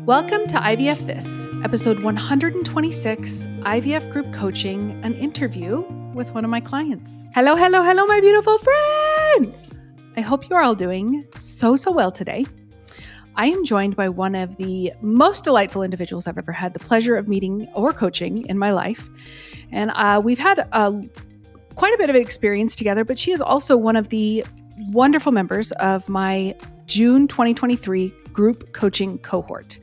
Welcome to IVF This, episode 126, IVF Group Coaching, an interview with one of my clients. Hello, my beautiful friends! I hope you are all doing so well today. I am joined by one of the most delightful individuals I've ever had the pleasure of meeting or coaching in my life. And we've had quite a bit of experience together, but she is also one of the wonderful members of my June 2023 group coaching cohort.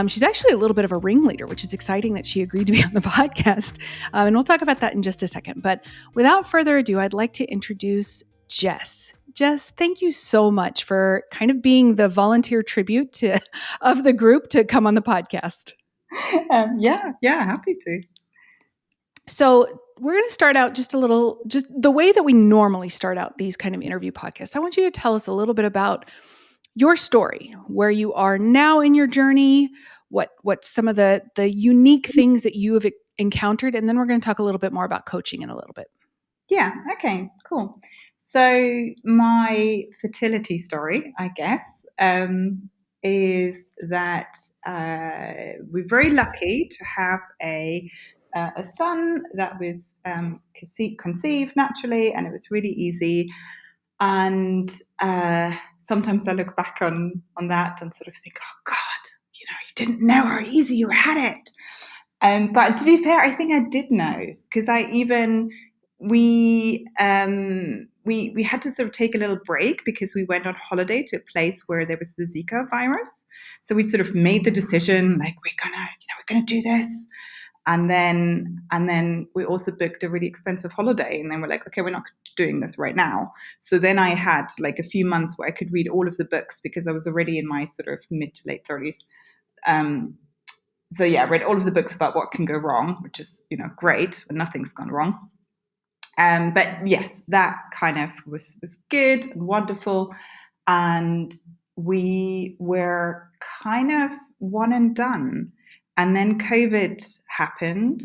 She's actually a little bit of a ringleader, which is exciting that she agreed to be on the podcast. And we'll talk about that in just a second. But without further ado, I'd like to introduce Jess. Jess, thank you so much for kind of being the volunteer tribute of the group to come on the podcast. Yeah, happy to. So we're going to start out just the way that we normally start out these kind of interview podcasts. I want you to tell us a little bit about your story, where you are now in your journey, what some of the unique things that you have encountered, and then we're going to talk a little bit more about coaching in a little bit. Yeah, okay, cool. So my fertility story, I guess, is that we're very lucky to have a son that was conceived naturally, and it was really easy. And sometimes I look back on that and sort of think, oh God, you didn't know how easy you had it. But to be fair, I think I did know, because we had to sort of take a little break because we went on holiday to a place where there was the Zika virus. So we'd sort of made the decision, like, we're gonna do this. And then we also booked a really expensive holiday, and then we're like, okay, we're not doing this right now. So then I had like a few months where I could read all of the books because I was already in my sort of mid to late 30s. So yeah, I read all of the books about what can go wrong, which is, great, but nothing's gone wrong. But yes, that kind of was good and wonderful. And we were kind of one and done. And then COVID happened,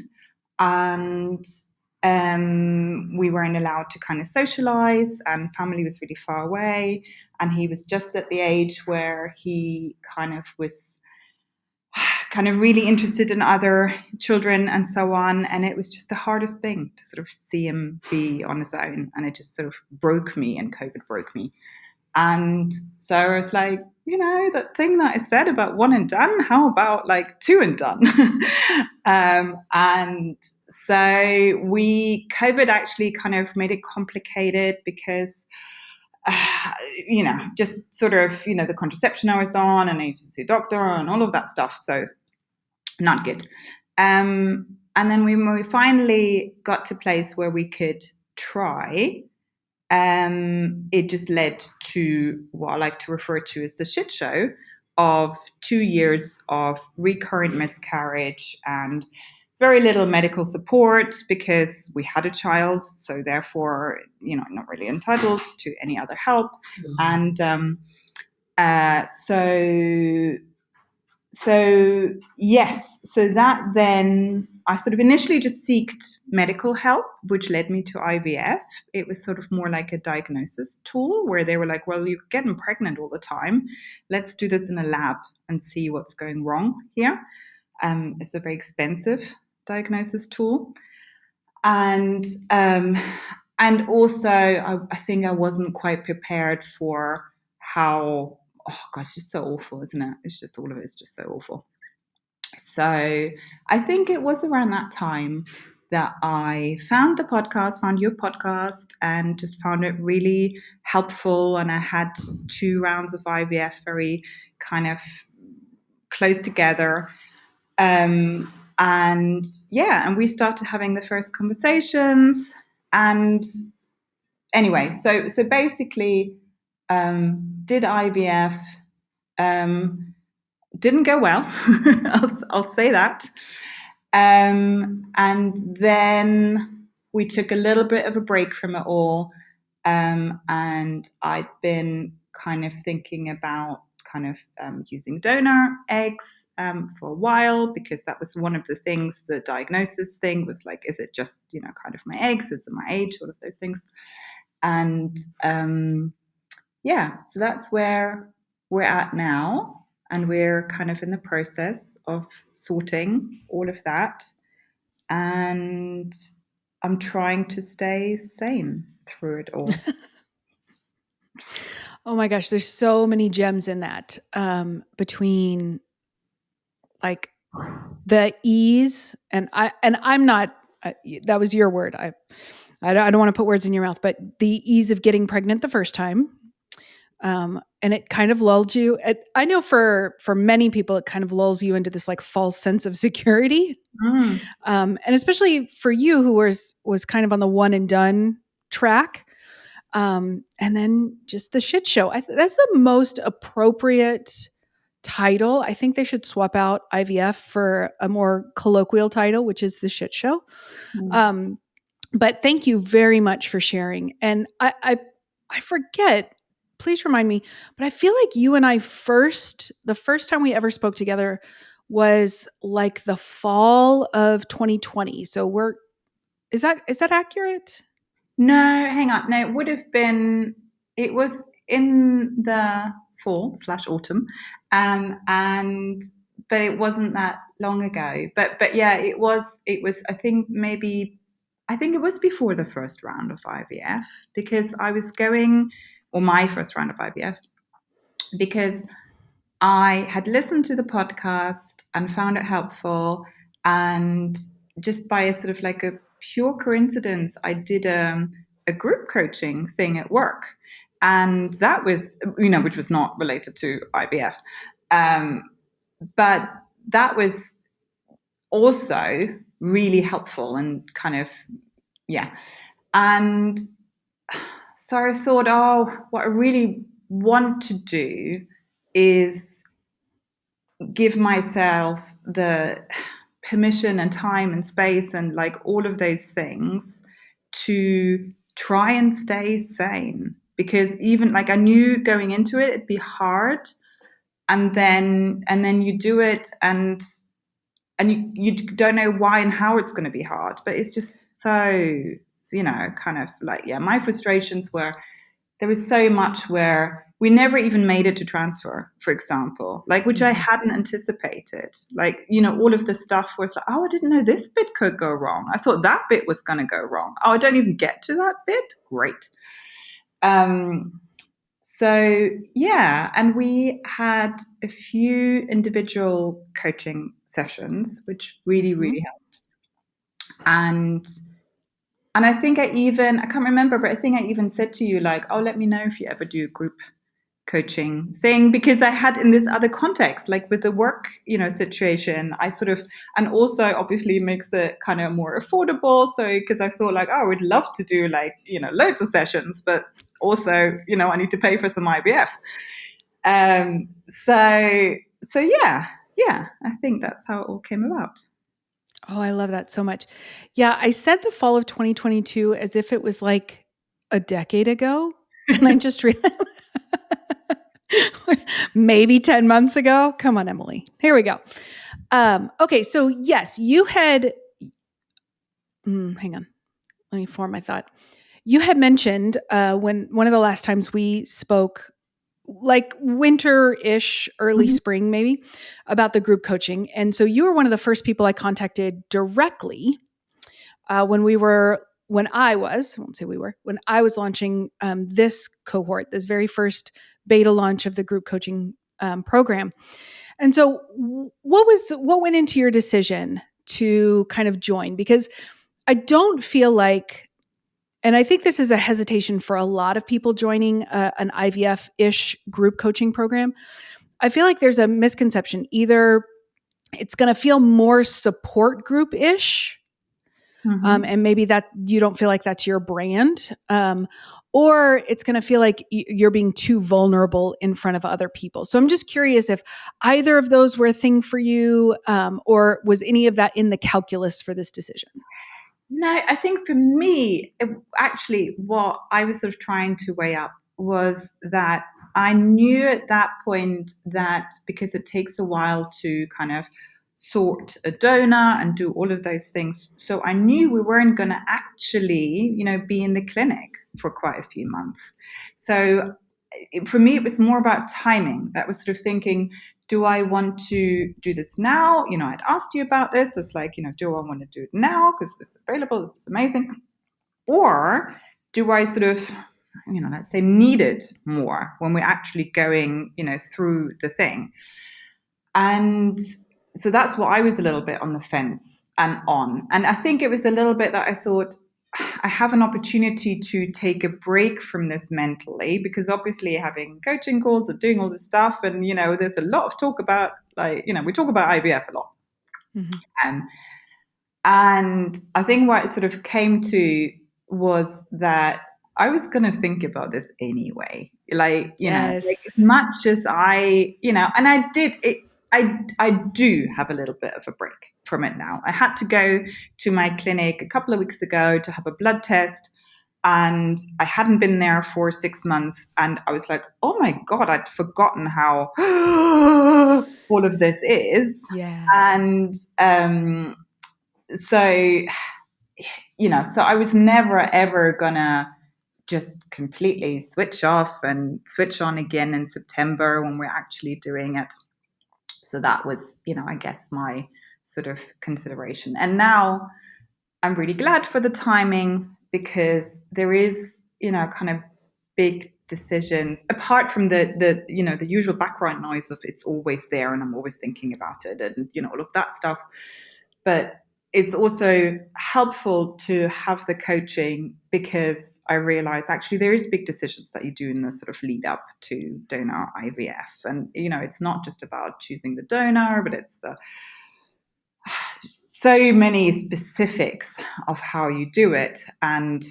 and we weren't allowed to kind of socialize, and family was really far away. And he was just at the age where he was really interested in other children and so on. And it was just the hardest thing to sort of see him be on his own. And it just sort of broke me, and COVID broke me. And so I was like, that thing that I said about one and done, how about like two and done? And so COVID actually kind of made it complicated because just sort of, the contraception I was on, and I needed to see a doctor and all of that stuff. So not good. And then we finally got to a place where we could try. It just led to what I like to refer to as the shit show of 2 years of recurrent miscarriage and very little medical support, because we had a child, so therefore, not really entitled to any other help. Mm-hmm. And so yes, so that then I sort of initially just sought medical help, which led me to IVF. It was sort of more like a diagnosis tool where they were like, well, you're getting pregnant all the time. Let's do this in a lab and see what's going wrong here. It's a very expensive diagnosis tool. And also I think I wasn't quite prepared for how, oh God, it's just so awful, isn't it? It's just, all of it is just so awful. So I think it was around that time that I found your podcast, and just found it really helpful. And I had 2 rounds of IVF very kind of close together. And we started having the first conversations. And anyway, so basically, did IVF, didn't go well. I'll say that. And then we took a little bit of a break from it all. And I'd been kind of thinking about using donor eggs for a while, because that was one of the things. The diagnosis thing was like, is it just, kind of my eggs? Is it my age? All of those things. And so that's where we're at now. and we're kind of in the process of sorting all of that. And I'm trying to stay sane through it all. Oh my gosh, there's so many gems in that, between like the ease and I'm not, that was your word. I don't want to put words in your mouth, but the ease of getting pregnant the first time. And it kind of lulled you. I know for many people, it kind of lulls you into this like false sense of security. Mm. And especially for you, who was kind of on the one and done track. And then just the shit show. That's the most appropriate title. I think they should swap out IVF for a more colloquial title, which is the shit show. Mm. But thank you very much for sharing. And I forget, please remind me, but I feel like you and I the first time we ever spoke together was like the fall of 2020. So is that accurate? No, hang on. No, it was in the fall/autumn. And but it wasn't that long ago. But yeah, I think it was before the first round of IVF, because I was going, or my first round of IVF, because I had listened to the podcast and found it helpful. And just by a sort of like a pure coincidence, I did a group coaching thing at work. And that was, which was not related to IVF. Um, but that was also really helpful and kind of, yeah. And so I thought, oh, what I really want to do is give myself the permission and time and space and like all of those things to try and stay sane, because even like I knew going into it it'd be hard, and then you do it, and you don't know why and how it's going to be hard, but it's just so, kind of like, yeah, my frustrations were, there was so much where we never even made it to transfer, for example, like, which I hadn't anticipated. Like, all of the stuff where it's like, oh, I didn't know this bit could go wrong. I thought that bit was going to go wrong. Oh, I don't even get to that bit. Great. So yeah, and we had a few individual coaching sessions, which really, really helped. And I think I can't remember, but I think I even said to you, like, oh, let me know if you ever do a group coaching thing, because I had in this other context, like with the work, situation, I sort of, and also obviously makes it kind of more affordable. So, because I thought like, oh, I would love to do like, loads of sessions, but also, I need to pay for some IVF. So yeah, I think that's how it all came about. Oh, I love that so much. Yeah, I said the fall of 2022 as if it was like a decade ago. And I just realized maybe 10 months ago. Come on, Emily. Here we go. Okay, so yes, you had, hang on, let me form my thought. You had mentioned when one of the last times we spoke, like winter-ish, early Mhm. spring maybe, about the group coaching. And so you were one of the first people I contacted directly when I was launching this cohort, this very first beta launch of the group coaching program. And so what went into your decision to kind of join? Because I don't feel like, and I think this is a hesitation for a lot of people joining an IVF-ish group coaching program. I feel like there's a misconception. Either it's going to feel more support group-ish, Mhm. and maybe that you don't feel like that's your brand, or it's going to feel like you're being too vulnerable in front of other people. So I'm just curious if either of those were a thing for you, or was any of that in the calculus for this decision? No, I think for me, actually, what I was sort of trying to weigh up was that I knew at that point that because it takes a while to kind of sort a donor and do all of those things. So I knew we weren't going to actually, be in the clinic for quite a few months. So for me, it was more about timing. That was sort of thinking, do I want to do this now? I'd asked you about this. It's like, do I want to do it now because it's available? This is amazing. Or do I sort of, let's say need it more when we're actually going, through the thing? And so that's what I was a little bit on the fence and on. And I think it was a little bit that I thought, I have an opportunity to take a break from this mentally, because obviously having coaching calls and doing all this stuff, and there's a lot of talk about, like, we talk about IVF a lot. Mm-hmm. And I think what it sort of came to was that I was going to think about this anyway. Like, Yes. like as much as I, and I did it, I do have a little bit of a break from it now. I had to go to my clinic a couple of weeks ago to have a blood test, and I hadn't been there for 6 months. And I was like, oh my God, I'd forgotten how all of this is. Yeah. And so, so I was never, ever gonna just completely switch off and switch on again in September when we're actually doing it. So that was, I guess my sort of consideration. And now I'm really glad for the timing, because there is, kind of big decisions apart from the usual background noise of it's always there and I'm always thinking about it and, all of that stuff. But it's also helpful to have the coaching, because I realize actually there is big decisions that you do in the sort of lead up to donor IVF. And, it's not just about choosing the donor, but it's so many specifics of how you do it. And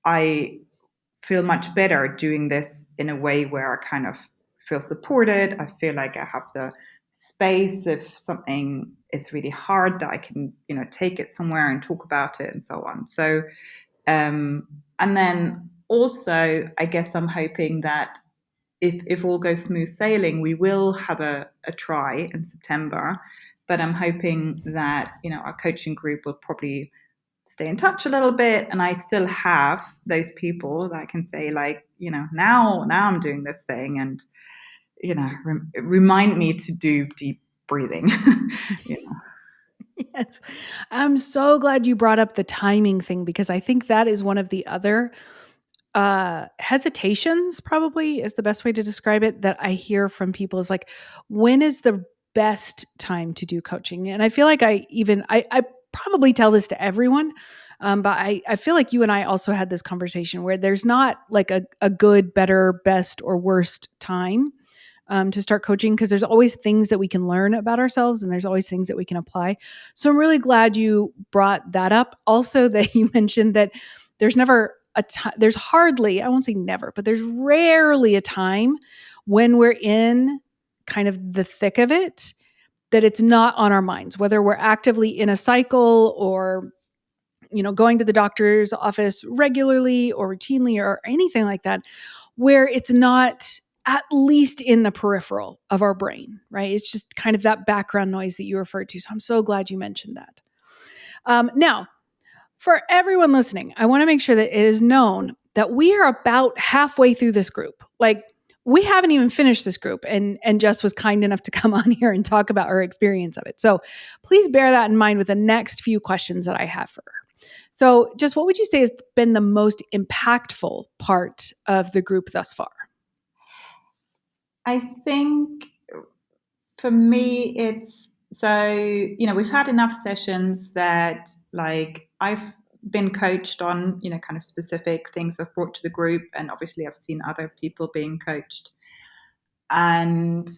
I feel much better doing this in a way where I kind of feel supported. I feel like I have the space if something is really hard, that I can, take it somewhere and talk about it and so on. So, and then also, I guess I'm hoping that if all goes smooth sailing, we will have a try in September. But I'm hoping that, our coaching group will probably stay in touch a little bit, and I still have those people that I can say, like, now I'm doing this thing, and remind me to do deep breathing. Yes. I'm so glad you brought up the timing thing, because I think that is one of the other hesitations, probably is the best way to describe it, that I hear from people, is like, when is the best time to do coaching? And I feel like I probably tell this to everyone. But I feel like you and I also had this conversation where there's not like a good, better, best, or worst time to start coaching, because there's always things that we can learn about ourselves and there's always things that we can apply. So I'm really glad you brought that up. Also, that you mentioned that there's never there's hardly, I won't say never, but there's rarely a time when we're in kind of the thick of it that it's not on our minds, whether we're actively in a cycle or going to the doctor's office regularly or routinely or anything like that, where it's not at least in the peripheral of our brain, right? It's just kind of that background noise that you referred to. So I'm so glad you mentioned that. Now, for everyone listening, I want to make sure that it is known that we are about halfway through this group. Like, we haven't even finished this group, and Jess was kind enough to come on here and talk about her experience of it. So please bear that in mind with the next few questions that I have for her. So, Jess, what would you say has been the most impactful part of the group thus far? I think for me, it's we've had enough sessions that, like, I've been coached on, kind of specific things I've brought to the group. And obviously I've seen other people being coached. And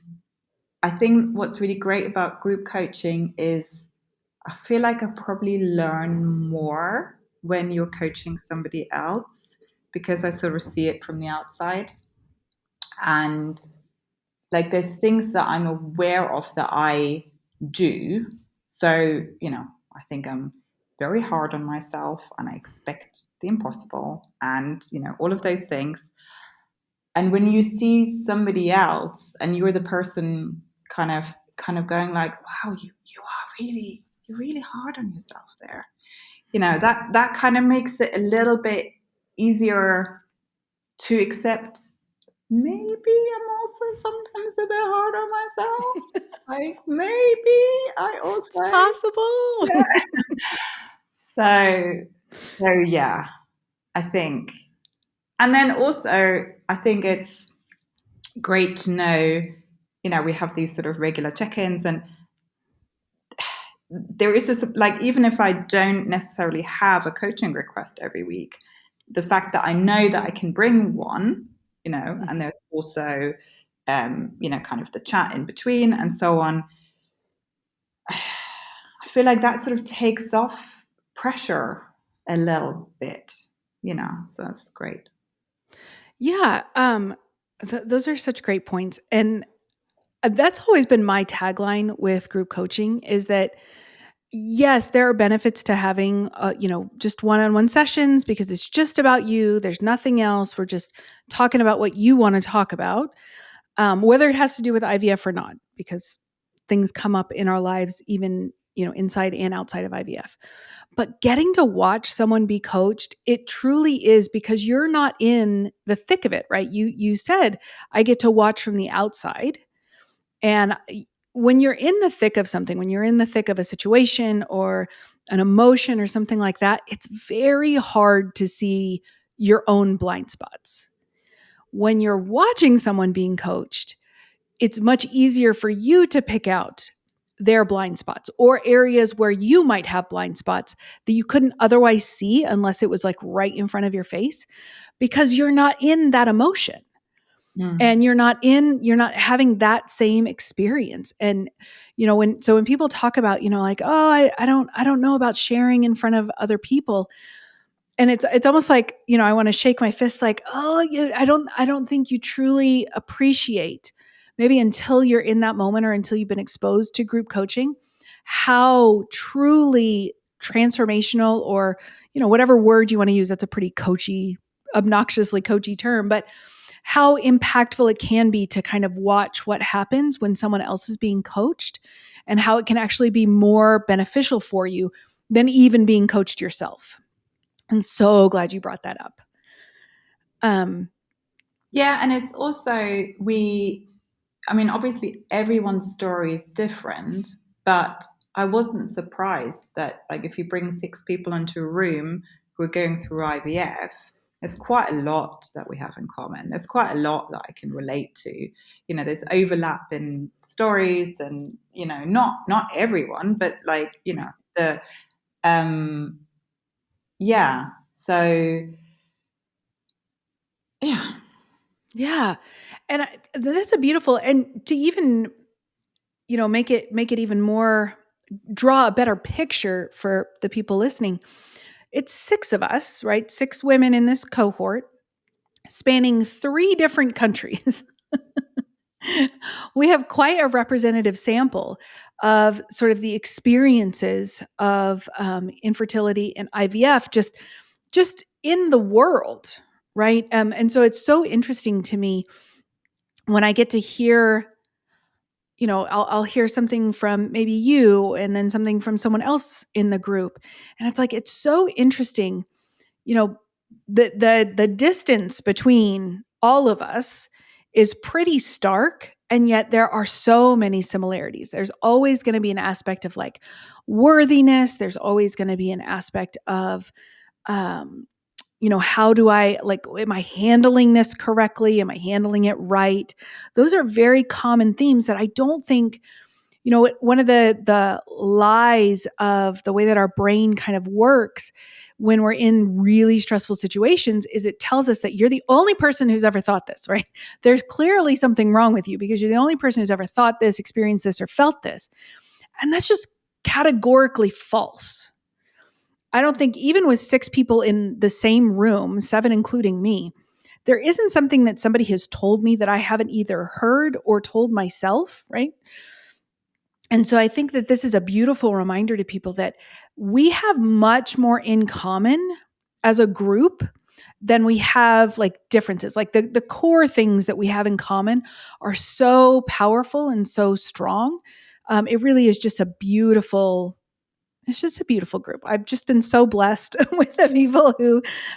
I think what's really great about group coaching is I feel like I probably learn more when you're coaching somebody else, because I sort of see it from the outside. And like, there's things that I'm aware of that I do. So, I think I'm very hard on myself and I expect the impossible and, all of those things. And when you see somebody else and you're the person kind of going like, wow, you're really hard on yourself there. That kind of makes it a little bit easier to accept, maybe I'm also sometimes a bit hard on myself. Like maybe I It's also, possible. yeah. So yeah, I think, and then also I think it's great to know, we have these sort of regular check-ins, and there is this, like, even if I don't necessarily have a coaching request every week, the fact that I know that I can bring one, and there's also, kind of the chat in between and so on. I feel like that sort of takes off pressure a little bit, so that's great. Yeah. Those are such great points. And that's always been my tagline with group coaching is that yes, there are benefits to having, just one-on-one sessions because it's just about you. There's nothing else. We're just talking about what you want to talk about, whether it has to do with IVF or not, because things come up in our lives, even, inside and outside of IVF. But getting to watch someone be coached, it truly is because you're not in the thick of it, right? You said, I get to watch from the outside. And when you're in the thick of something, when you're in the thick of a situation or an emotion or something like that, it's very hard to see your own blind spots. When you're watching someone being coached, it's much easier for you to pick out their blind spots or areas where you might have blind spots that you couldn't otherwise see unless it was like right in front of your face because you're not in that emotion. And you're not having that same experience. And, when people talk about, like, oh, I don't know about sharing in front of other people. And it's almost like, I want to shake my fist like, oh, I don't think you truly appreciate maybe until you're in that moment or until you've been exposed to group coaching, how truly transformational or, whatever word you want to use. That's a pretty coachy, obnoxiously coachy term, but how impactful it can be to kind of watch what happens when someone else is being coached and how it can actually be more beneficial for you than even being coached yourself. I'm so glad you brought that up. Yeah, and it's also, obviously everyone's story is different, but I wasn't surprised that, like, if you bring 6 people into a room who are going through IVF, there's quite a lot that we have in common. There's quite a lot that I can relate to. There's overlap in stories, and not everyone, but like, the yeah. So yeah. Yeah. And that's a beautiful, and to even, make it even more, draw a better picture for the people listening. It's 6 of us, right? 6 women in this cohort spanning 3 different countries. We have quite a representative sample of sort of the experiences of infertility and IVF just in the world, right? And so it's so interesting to me when I get to hear, I'll hear something from maybe you and then something from someone else in the group, and it's like it's so interesting, the distance between all of us is pretty stark, and yet there are so many similarities. There's always going to be an aspect of like worthiness. There's always going to be an aspect of um, how do I, like, am I handling this correctly? Am I handling it right? Those are very common themes that I don't think, one of the lies of the way that our brain kind of works when we're in really stressful situations is it tells us that you're the only person who's ever thought this, right? There's clearly something wrong with you because you're the only person who's ever thought this, experienced this, or felt this. And that's just categorically false. I don't think, even with 6 people in the same room, 7 including me, there isn't something that somebody has told me that I haven't either heard or told myself, right? And so I think that this is a beautiful reminder to people that we have much more in common as a group than we have like differences. Like the core things that we have in common are so powerful and so strong. It really is just it's just a beautiful group. I've just been so blessed with the people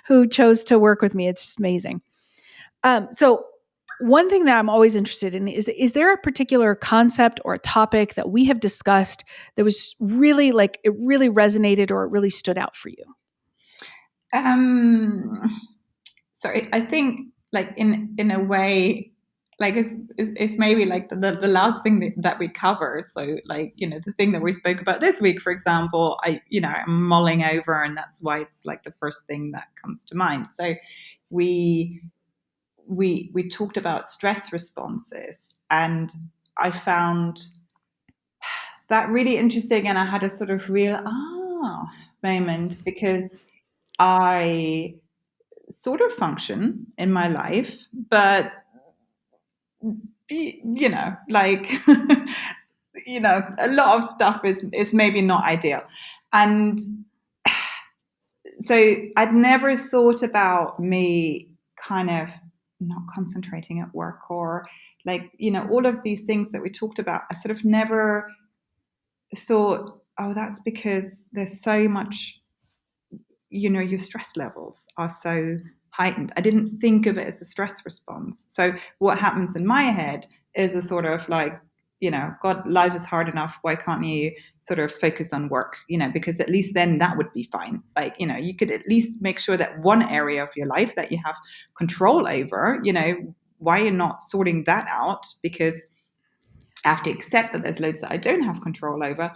who chose to work with me. It's just amazing. So one thing that I'm always interested in is there a particular concept or a topic that we have discussed that was really like, it really resonated or it really stood out for you? Sorry, I think like in a way, like it's maybe like the last thing that we covered. So like, the thing that we spoke about this week, for example, I'm mulling over, and that's why it's like the first thing that comes to mind. So we talked about stress responses, and I found that really interesting, and I had a sort of real moment, because I sort of function in my life, but like a lot of stuff is maybe not ideal. And so I'd never thought about me kind of not concentrating at work, or like, all of these things that we talked about. I sort of never thought, oh, that's because there's so much, your stress levels are so heightened. I didn't think of it as a stress response. So what happens in my head is a sort of like, God, life is hard enough. Why can't you sort of focus on work? Because at least then that would be fine. Like, you could at least make sure that one area of your life that you have control over, why you're not sorting that out, because I have to accept that there's loads that I don't have control over.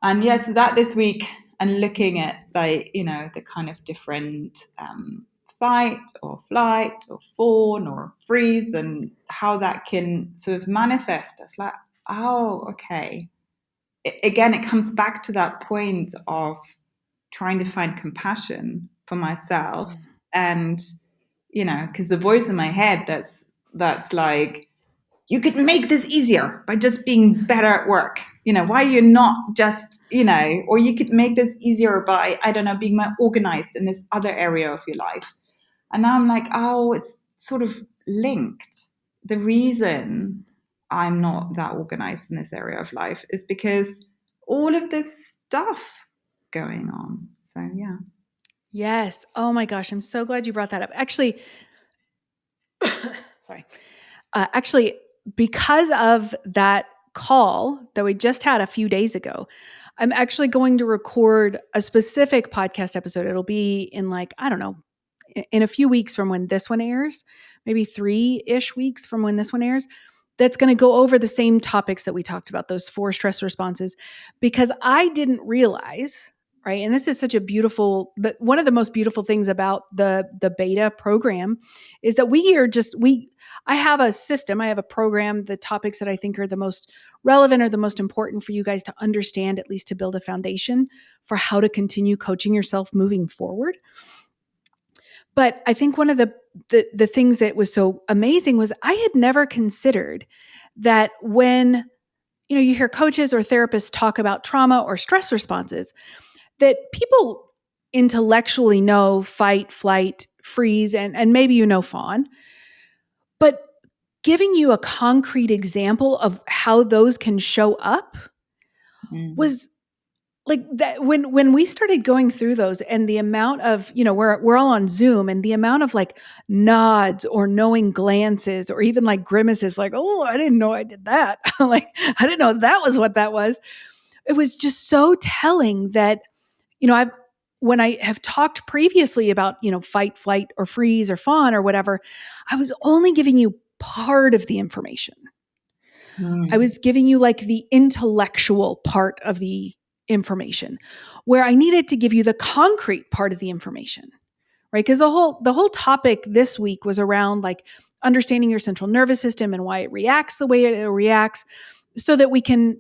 And yes, that this week, and looking at like, the kind of different fight or flight or fawn or freeze, and how that can sort of manifest as like, oh, okay. Again, it comes back to that point of trying to find compassion for myself. And, because the voice in my head that's like, you could make this easier by just being better at work. Why you're not just, or you could make this easier by, I don't know, being more organized in this other area of your life. And now I'm like, oh, it's sort of linked. The reason I'm not that organized in this area of life is because all of this stuff going on. So, yeah. Yes. Oh my gosh. I'm so glad you brought that up. Actually, sorry. Actually, because of that call that we just had a few days ago, I'm actually going to record a specific podcast episode. It'll be in like, I don't know, in a few weeks from when this one airs, maybe 3-ish weeks from when this one airs. That's going to go over the same topics that we talked about, those 4 stress responses, because I didn't realize, right? And this is such a beautiful, one of the most beautiful things about the beta program is that I have a system, I have a program, the topics that I think are the most relevant or the most important for you guys to understand, at least to build a foundation for how to continue coaching yourself moving forward. But I think one of the things that was so amazing was I had never considered that when, you hear coaches or therapists talk about trauma or stress responses, that people intellectually know fight, flight, freeze, and maybe fawn. But giving you a concrete example of how those can show up was like that. When we started going through those, and the amount of, we're all on Zoom, and the amount of like nods or knowing glances or even like grimaces, like, oh, I didn't know I did that. Like, I didn't know that was what that was. It was just so telling that, when I have talked previously about, fight, flight, or freeze, or fawn, or whatever, I was only giving you part of the information. I was giving you like the intellectual part of the information, where I needed to give you the concrete part of the information, right? Because the whole topic this week was around like understanding your central nervous system and why it reacts the way it reacts, so that we can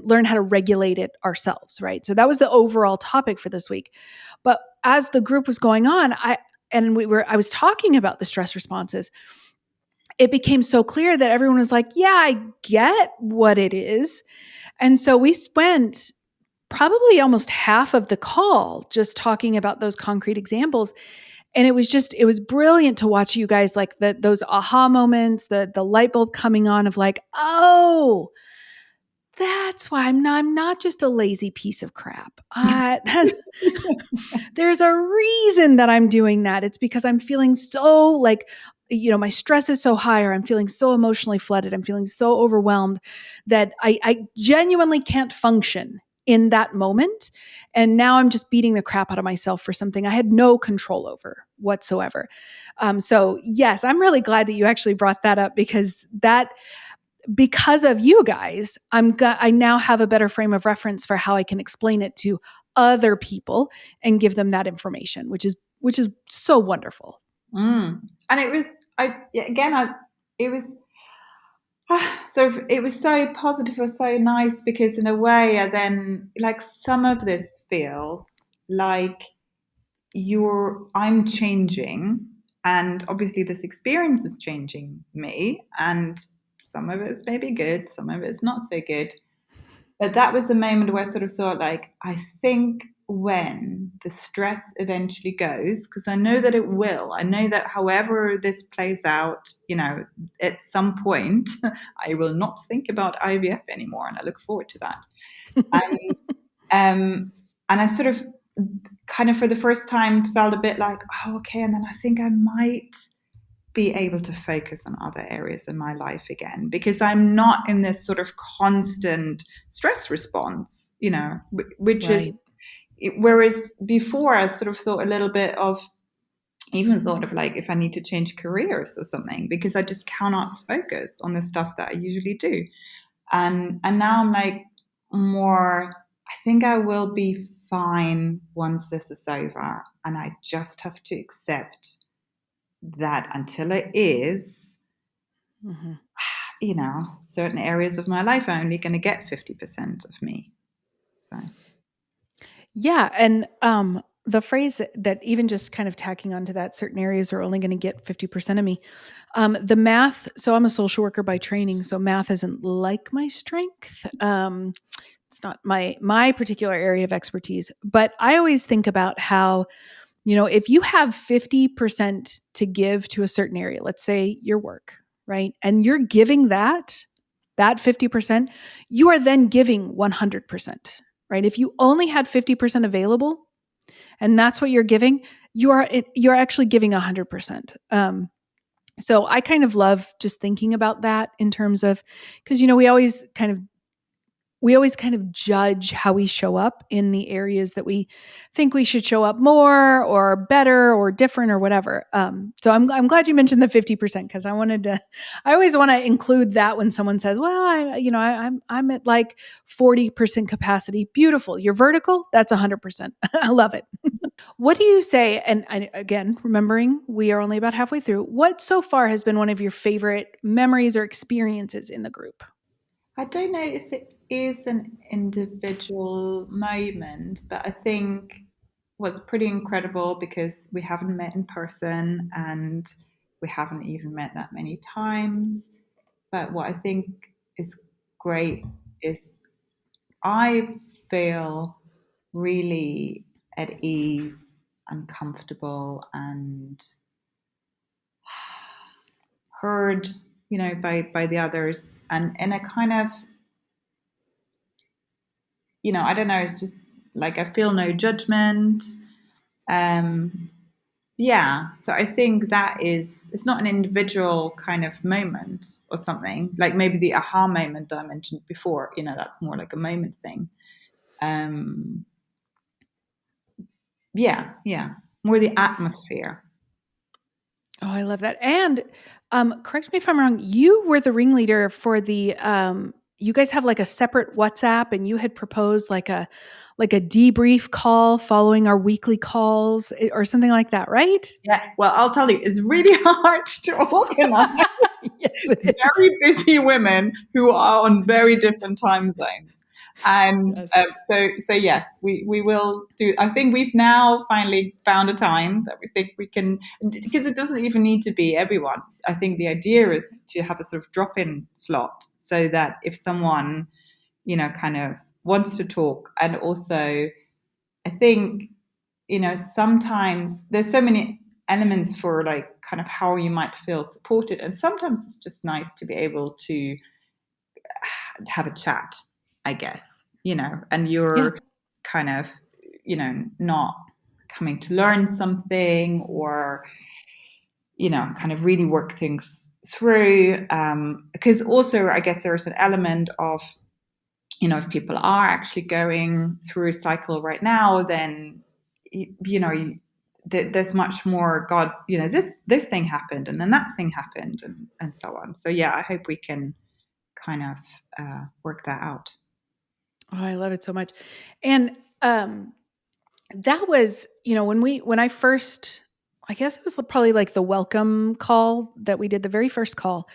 learn how to regulate it ourselves, right? So that was the overall topic for this week. But as the group was going on, I was talking about the stress responses. It became so clear that everyone was like, yeah, I get what it is. And so we spent probably almost half of the call just talking about those concrete examples. And it was brilliant to watch you guys, like those aha moments, the light bulb coming on of like, oh, that's why I'm not just a lazy piece of crap. There's a reason that I'm doing that. It's because I'm feeling so like my stress is so high, or I'm feeling so emotionally flooded, I'm feeling so overwhelmed that I genuinely can't function in that moment. And now I'm just beating the crap out of myself for something I had no control over whatsoever. So yes, I'm really glad that you actually brought that up, because of you guys, I now have a better frame of reference for how I can explain it to other people and give them that information, which is so wonderful. And it was, it was, it was so positive, or so nice, because in a way, I then, like, some of this feels like I'm changing, and obviously this experience is changing me, and some of it's maybe good, some of it's not so good. But that was a moment where I sort of thought, like, I think when the stress eventually goes, because I know that it will, I know that however this plays out, at some point, I will not think about IVF anymore, and I look forward to that. And and I sort of, kind of, for the first time, felt a bit like, oh, okay, and then I think I might be able to focus on other areas in my life again, because I'm not in this sort of constant stress response, which Right. is, whereas before I sort of thought a little bit of, even thought of, like, if I need to change careers or something, because I just cannot focus on the stuff that I usually do. And now I'm like, more, I think I will be fine once this is over, and I just have to accept that until it is, Mm-hmm. certain areas of my life are only going to get 50% of me. So, Yeah. And the phrase that, even just kind of tacking onto that, certain areas are only going to get 50% of me. The math. So I'm a social worker by training. So math isn't like my strength. It's not my particular area of expertise. But I always think about how, if you have 50% to give to a certain area, let's say your work, right? And you're giving that 50%, you are then giving 100%, right? If you only had 50% available and that's what you're giving, you're actually giving 100%. So I kind of love just thinking about that in terms of, because we always kind of judge how we show up in the areas that we think we should show up more or better or different or whatever. So I'm glad you mentioned the 50%, because I always want to include that when someone says, well, I'm at like 40% capacity. Beautiful. You're vertical. That's 100%. I love it. What do you say? And again, remembering we are only about halfway through, what so far has been one of your favorite memories or experiences in the group? I don't know if it is an individual moment, but I think what's pretty incredible, because we haven't met in person and we haven't even met that many times. But what I think is great is, I feel really at ease and comfortable and heard, by the others, and in a kind of, I don't know, it's just like I feel no judgment. Um, yeah, so I think that it's not an individual kind of moment or something, like maybe the aha moment that I mentioned before. That's more like a moment thing. Um, yeah, more the atmosphere. Oh, I love that. And correct me if I'm wrong, you were the ringleader for you guys have like a separate WhatsApp, and you had proposed like a debrief call following our weekly calls, or something like that, right? Yeah, well, I'll tell you, it's really hard to organize Yes, it is. very busy women who are on very different time zones. And Yes. so yes, we will do. I think we've now finally found a time that we think we can, because it doesn't even need to be everyone. I think the idea is to have a sort of drop-in slot, so that if someone, kind of wants to talk, and also I think, sometimes there's so many elements for, like, kind of how you might feel supported. And sometimes it's just nice to be able to have a chat, I guess, and Yeah. you're kind of, not coming to learn something, or, kind of really work things through. Because also, I guess there's an element of, if people are actually going through a cycle right now, then, there's much more, God, this thing happened and then that thing happened and so on. So yeah, I hope we can kind of work that out. Oh, I love it so much. And that was, when I first, I guess it was probably like the welcome call that we did, the very first call.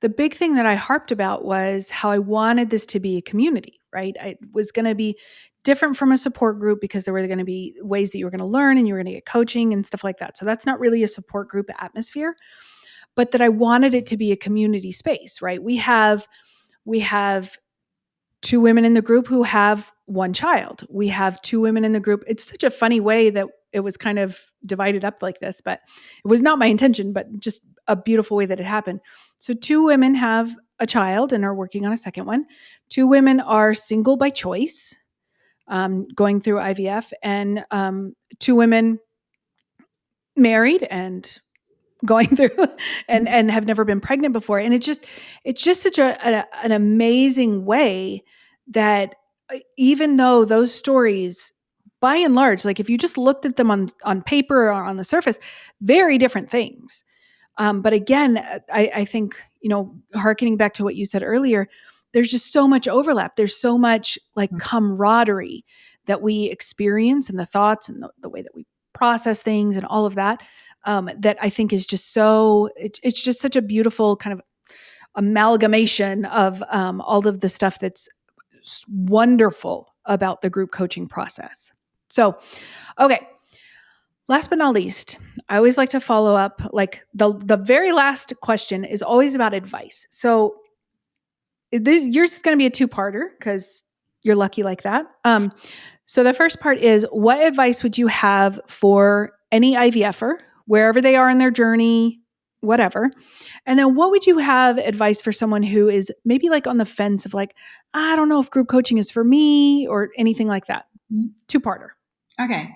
The big thing that I harped about was how I wanted this to be a community, right? It was going to be different from a support group because there were going to be ways that you were going to learn and you were going to get coaching and stuff like that. So that's not really a support group atmosphere, but that I wanted it to be a community space, right? We have two women in the group who have one child. We have two women in the group. It's such a funny way that it was kind of divided up like this, but it was not my intention, but just a beautiful way that it happened. So two women have a child and are working on a second one. Two women are single by choice, going through IVF, and two women married and going through and have never been pregnant before. And it's just such an amazing way that even though those stories, by and large, like if you just looked at them on paper or on the surface, very different things. But again, I think, hearkening back to what you said earlier, there's just so much overlap. There's so much like camaraderie that we experience, and the thoughts and the way that we process things and all of that, that I think is just it's just such a beautiful kind of amalgamation of all of the stuff that's wonderful about the group coaching process. So, okay. Last but not least, I always like to follow up. Like the very last question is always about advice. So yours is going to be a two-parter because you're lucky like that. So the first part is, what advice would you have for any IVFer, wherever they are in their journey, whatever? And then what would you have advice for someone who is maybe like on the fence of like, I don't know if group coaching is for me or anything like that? Two-parter. Okay.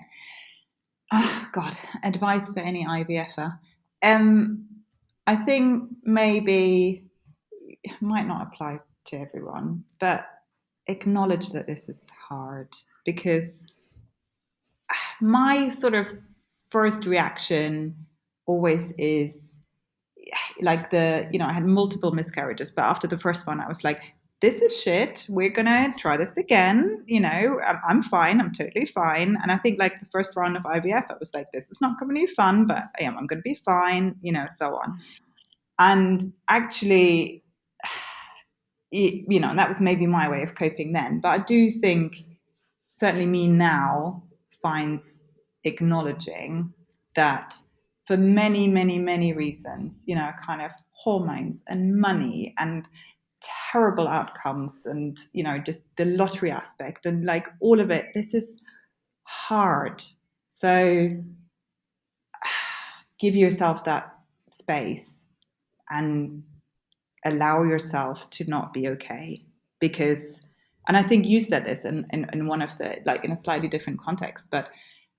Oh, God, advice for any IVFer. I think maybe it might not apply to everyone, but acknowledge that this is hard, because my sort of first reaction always is like I had multiple miscarriages, but after the first one, I was like, this is shit. We're going to try this again. I'm fine. I'm totally fine. And I think like the first round of IVF, I was like, this is not going to be fun, but I'm going to be fine, so on. And actually, that was maybe my way of coping then. But I do think certainly me now finds acknowledging that for many, many, many reasons, kind of hormones and money and terrible outcomes and, just the lottery aspect and like all of it, this is hard. So give yourself that space and allow yourself to not be okay, because, and I think you said this in one of the, like in a slightly different context, but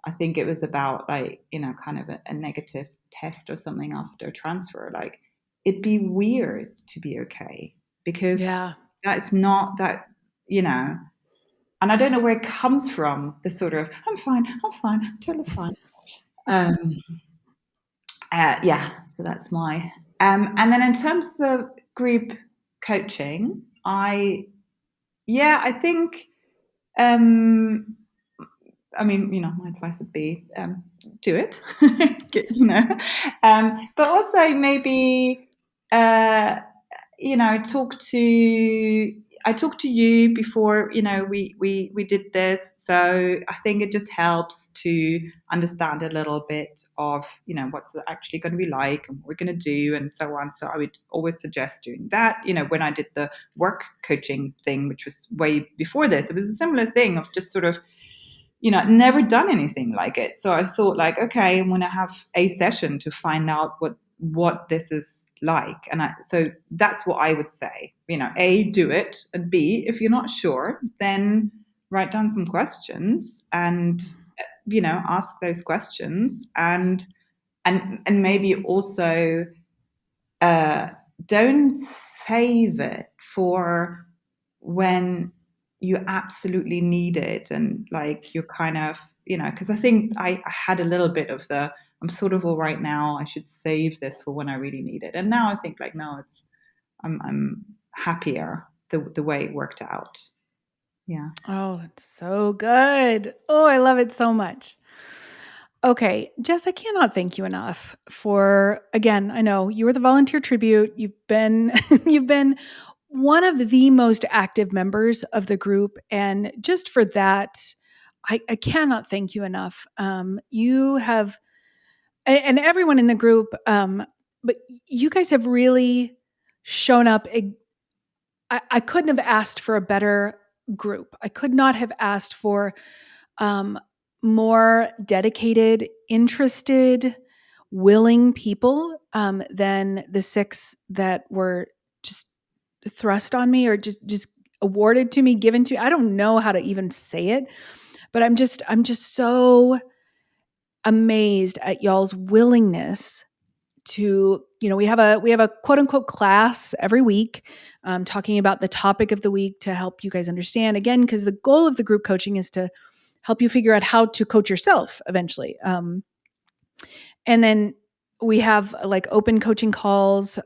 I think it was about like, kind of a negative test or something after transfer. Like it'd be weird to be okay, because that's not that, and I don't know where it comes from, the sort of, I'm fine, I'm totally fine. So that's my, and then in terms of the group coaching, I think, my advice would be, do it, but also maybe, I talked to you before, we did this. So I think it just helps to understand a little bit of, what's actually going to be like and what we're going to do and so on. So I would always suggest doing that. When I did the work coaching thing, which was way before this, it was a similar thing of just sort of, never done anything like it. So I thought like, okay, I'm going to have a session to find out what this is like. And so that's what I would say, A, do it, and B, if you're not sure, then write down some questions and, ask those questions and and maybe also don't save it for when you absolutely need it, and like you're kind of, because I think I had a little bit of I'm sort of all right now, I should save this for when I really need it. And now I think like, no, I'm happier the way it worked out. Yeah. Oh, that's so good. Oh, I love it so much. Okay, Jess, I cannot thank you enough for, again, I know you were the volunteer tribute. You've been you've been one of the most active members of the group. And just for that, I cannot thank you enough. You have, and everyone in the group, but you guys have really shown up. I couldn't have asked for a better group. I could not have asked for more dedicated, interested, willing people than the 6 that were just thrust on me or just awarded to me, given to me. I don't know how to even say it, but I'm just so amazed at y'all's willingness to, we have a quote unquote class every week, talking about the topic of the week to help you guys understand, again, because the goal of the group coaching is to help you figure out how to coach yourself eventually. And then we have like open coaching calls,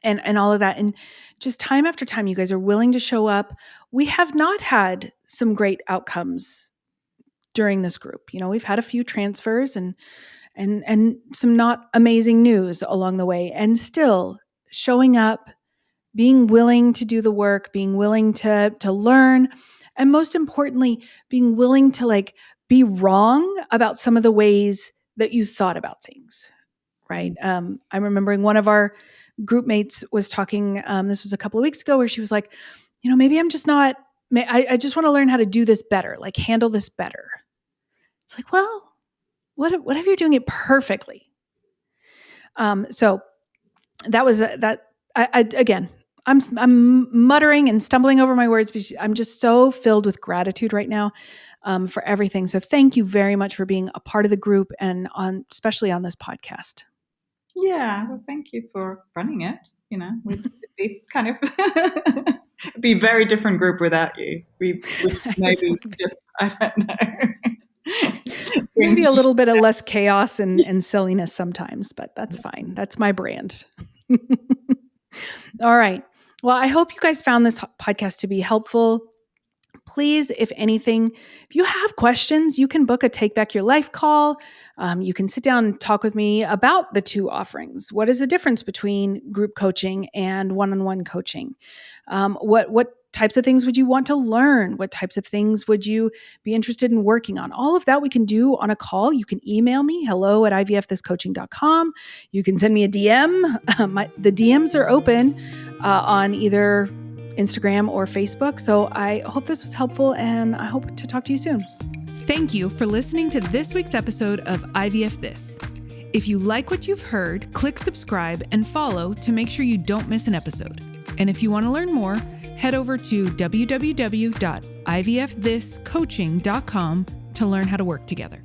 and all of that. And just time after time, you guys are willing to show up. We have not had some great outcomes during this group. We've had a few transfers and some not amazing news along the way, and still showing up, being willing to do the work, being willing to learn, and most importantly, being willing to like be wrong about some of the ways that you thought about things, right? I'm remembering one of our group mates was talking, this was a couple of weeks ago, where she was like, maybe I'm just not, I just want to learn how to do this better, like handle this better. It's like, well, what if you're doing it perfectly? So that was that. Again, I'm muttering and stumbling over my words because I'm just so filled with gratitude right now for everything. So thank you very much for being a part of the group and especially on this podcast. Yeah, well, thank you for running it. We'd be kind of be a very different group without you. We would maybe just, I don't know. Maybe a little bit of less chaos and silliness sometimes, but that's fine. That's my brand. All right. Well, I hope you guys found this podcast to be helpful. Please, if anything, if you have questions, you can book a Take Back Your Life call. You can sit down and talk with me about the 2 offerings. What is the difference between group coaching and one-on-one coaching? What types of things would you want to learn? What types of things would you be interested in working on? All of that we can do on a call. You can email me, hello@ivfthiscoaching.com. You can send me a DM. The DMs are open on either Instagram or Facebook. So I hope this was helpful, and I hope to talk to you soon. Thank you for listening to this week's episode of IVF This. If you like what you've heard, click subscribe and follow to make sure you don't miss an episode. And if you want to learn more, head over to www.ivfthiscoaching.com to learn how to work together.